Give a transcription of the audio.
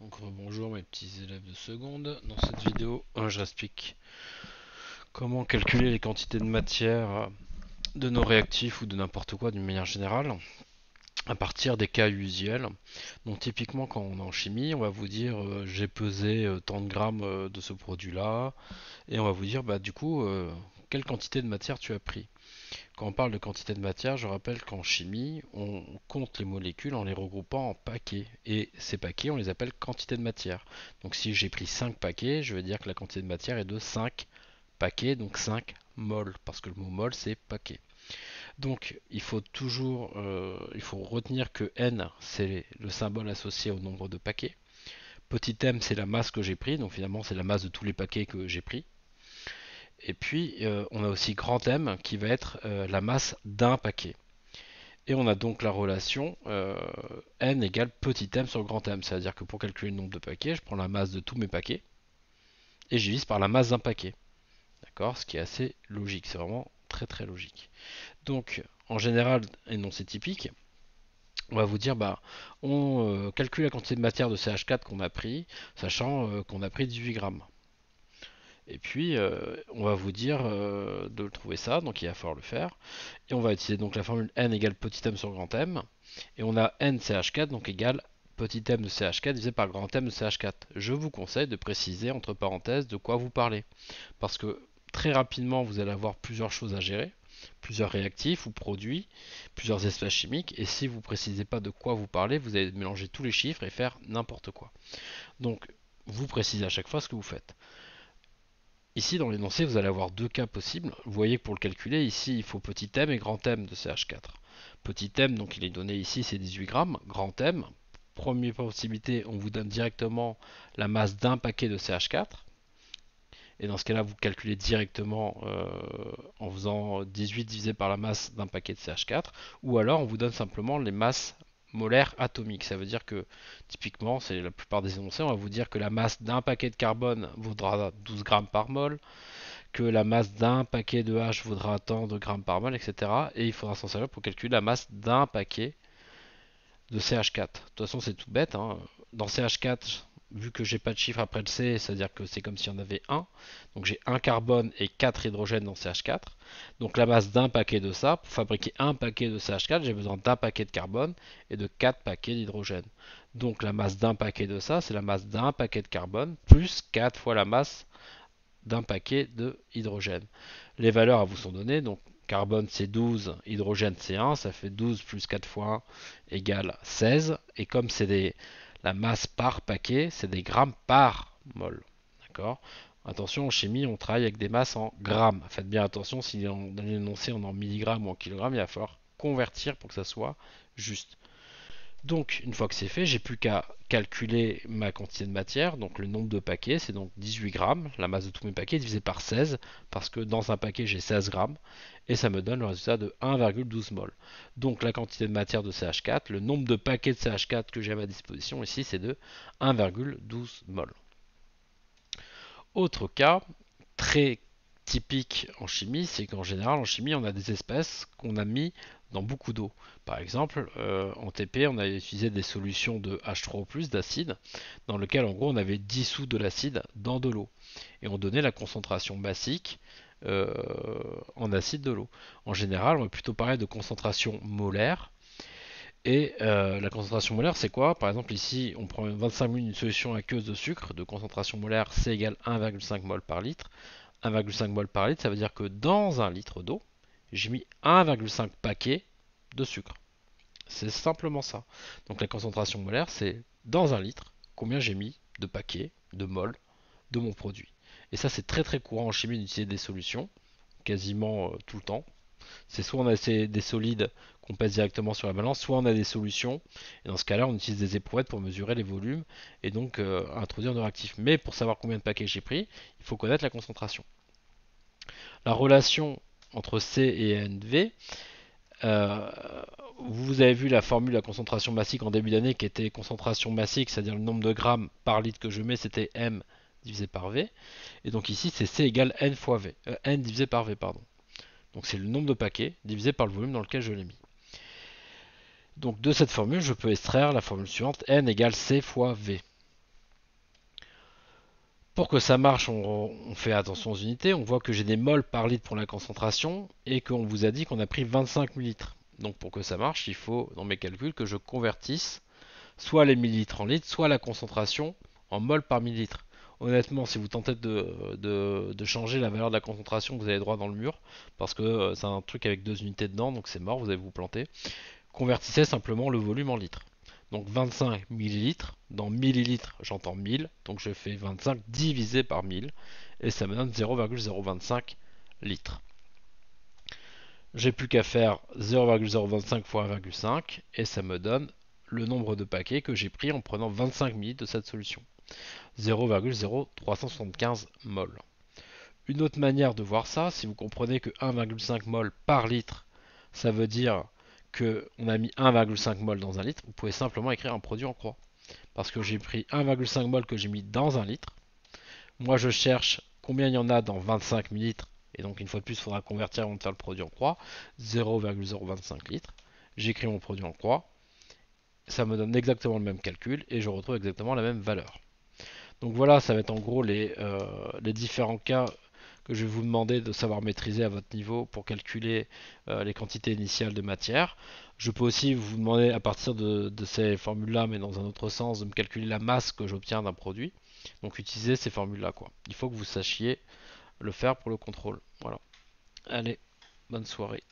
Donc bonjour mes petits élèves de seconde. Dans cette vidéo, je explique comment calculer les quantités de matière de nos réactifs ou de n'importe quoi d'une manière générale à partir des cas usuels. Donc typiquement quand on est en chimie, on va vous dire j'ai pesé tant de grammes de ce produit-là et on va vous dire bah du coup quelle quantité de matière tu as pris. Quand on parle de quantité de matière, je rappelle qu'en chimie, on compte les molécules en les regroupant en paquets. Et ces paquets, on les appelle quantité de matière. Donc si j'ai pris 5 paquets, je veux dire que la quantité de matière est de 5 paquets, donc 5 moles, parce que le mot mol, c'est paquet. Donc il faut toujours il faut retenir que n, c'est le symbole associé au nombre de paquets. Petit m, c'est la masse que j'ai pris, donc finalement c'est la masse de tous les paquets que j'ai pris. Et puis on a aussi grand M qui va être la masse d'un paquet. Et on a donc la relation n égale petit m sur grand M. C'est-à-dire que pour calculer le nombre de paquets, je prends la masse de tous mes paquets et je divise par la masse d'un paquet. D'accord? Ce qui est assez logique. C'est vraiment très très logique. Donc en général, et non c'est typique, on va vous dire bah on calcule la quantité de matière de CH4 qu'on a pris, sachant qu'on a pris 18 grammes. Et puis, on va vous dire de trouver ça, donc il va falloir le faire. Et on va utiliser donc la formule n égale petit m sur grand M. Et on a n CH4, donc égale petit m de CH4 divisé par grand M de CH4. Je vous conseille de préciser entre parenthèses de quoi vous parlez. Parce que très rapidement, vous allez avoir plusieurs choses à gérer, plusieurs réactifs ou produits, plusieurs espèces chimiques. Et si vous ne précisez pas de quoi vous parlez, vous allez mélanger tous les chiffres et faire n'importe quoi. Donc, vous précisez à chaque fois ce que vous faites. Ici, dans l'énoncé, vous allez avoir deux cas possibles. Vous voyez que pour le calculer, ici, il faut petit m et grand M de CH4. Petit m, donc il est donné ici, c'est 18 grammes. Grand M, première possibilité, on vous donne directement la masse d'un paquet de CH4. Et dans ce cas-là, vous calculez directement en faisant 18 divisé par la masse d'un paquet de CH4. Ou alors, on vous donne simplement les masses molaires atomiques. Ça veut dire que, typiquement, c'est la plupart des énoncés, on va vous dire que la masse d'un paquet de carbone vaudra 12 grammes par mol, que la masse d'un paquet de H vaudra tant de grammes par mol, etc. Et il faudra s'en servir pour calculer la masse d'un paquet de CH4. De toute façon, c'est tout bête, hein. Dans CH4, vu que j'ai pas de chiffre après le C, c'est-à-dire que c'est comme s'il y en avait un. Donc j'ai un carbone et 4 hydrogènes dans CH4. Donc la masse d'un paquet de ça, pour fabriquer un paquet de CH4, j'ai besoin d'un paquet de carbone et de 4 paquets d'hydrogène. Donc la masse d'un paquet de ça, c'est la masse d'un paquet de carbone plus 4 fois la masse d'un paquet de hydrogène. Les valeurs à vous sont données, donc carbone c'est 12, hydrogène c'est 1, ça fait 12 plus 4 fois 1 égale 16. Et comme c'est la masse par paquet, c'est des grammes par mol. D'accord? Attention, en chimie, on travaille avec des masses en grammes. Faites bien attention, si dans l'énoncé on est en milligrammes ou en kilogrammes, il va falloir convertir pour que ça soit juste. Donc, une fois que c'est fait, j'ai plus qu'à calculer ma quantité de matière. Donc, le nombre de paquets, c'est donc 18 grammes, la masse de tous mes paquets, divisé par 16, parce que dans un paquet, j'ai 16 grammes, et ça me donne le résultat de 1,12 mol. Donc, la quantité de matière de CH4, le nombre de paquets de CH4 que j'ai à ma disposition ici, c'est de 1,12 mol. Autre cas, très typique en chimie, c'est qu'en général, en chimie, on a des espèces qu'on a mis dans beaucoup d'eau. Par exemple, en TP, on a utilisé des solutions de H3O+, d'acide, dans lequel en gros on avait dissous de l'acide dans de l'eau. Et on donnait la concentration basique euh, en acide de l'eau. En général, on va plutôt parler de concentration molaire. Et la concentration molaire, c'est quoi? Par exemple, ici, on prend 25 mol d'une solution aqueuse de sucre, de concentration molaire C égale 1,5 mol par litre. 1,5 mol par litre, ça veut dire que dans un litre d'eau, j'ai mis 1,5 paquets de sucre. C'est simplement ça. Donc la concentration molaire, c'est dans un litre, combien j'ai mis de paquets, de mol, de mon produit. Et ça, c'est très très courant en chimie d'utiliser des solutions, quasiment tout le temps. C'est soit on a des solides qu'on pèse directement sur la balance, soit on a des solutions. Et dans ce cas-là, on utilise des éprouvettes pour mesurer les volumes et donc introduire nos réactifs. Mais pour savoir combien de paquets j'ai pris, il faut connaître la concentration. La relation entre C et NV, euh, vous avez vu la formule de la concentration massique en début d'année qui était concentration massique, c'est-à-dire le nombre de grammes par litre que je mets, c'était M divisé par V. Et donc ici, c'est C égale N fois V, N divisé par V, pardon. Donc c'est le nombre de paquets divisé par le volume dans lequel je l'ai mis. Donc de cette formule, je peux extraire la formule suivante, N égale C fois V. Pour que ça marche, on fait attention aux unités. On voit que j'ai des moles par litre pour la concentration et qu'on vous a dit qu'on a pris 25 millilitres. Donc pour que ça marche, il faut, dans mes calculs, que je convertisse soit les millilitres en litres, soit la concentration en moles par millilitre. Honnêtement, si vous tentez de changer la valeur de la concentration, vous allez droit dans le mur, parce que c'est un truc avec deux unités dedans, donc c'est mort, vous allez vous planter. Convertissez simplement le volume en litres. Donc 25 millilitres, dans millilitres j'entends 1000, donc je fais 25 divisé par 1000, et ça me donne 0,025 litres. J'ai plus qu'à faire 0,025 fois 1,5, et ça me donne le nombre de paquets que j'ai pris en prenant 25 ml de cette solution. 0,0375 mol. Une autre manière de voir ça, si vous comprenez que 1,5 mol par litre, ça veut dire qu'on a mis 1,5 mol dans un litre, vous pouvez simplement écrire un produit en croix. Parce que j'ai pris 1,5 mol que j'ai mis dans un litre. Moi, je cherche combien il y en a dans 25 millilitres. Et donc, une fois de plus, il faudra convertir avant de faire le produit en croix. 0,025 litres. J'écris mon produit en croix. Ça me donne exactement le même calcul et je retrouve exactement la même valeur. Donc voilà, ça va être en gros les différents cas que je vais vous demander de savoir maîtriser à votre niveau pour calculer les quantités initiales de matière. Je peux aussi vous demander à partir de ces formules-là, mais dans un autre sens, de me calculer la masse que j'obtiens d'un produit. Donc utilisez ces formules-là, quoi. Il faut que vous sachiez le faire pour le contrôle. Voilà. Allez, bonne soirée.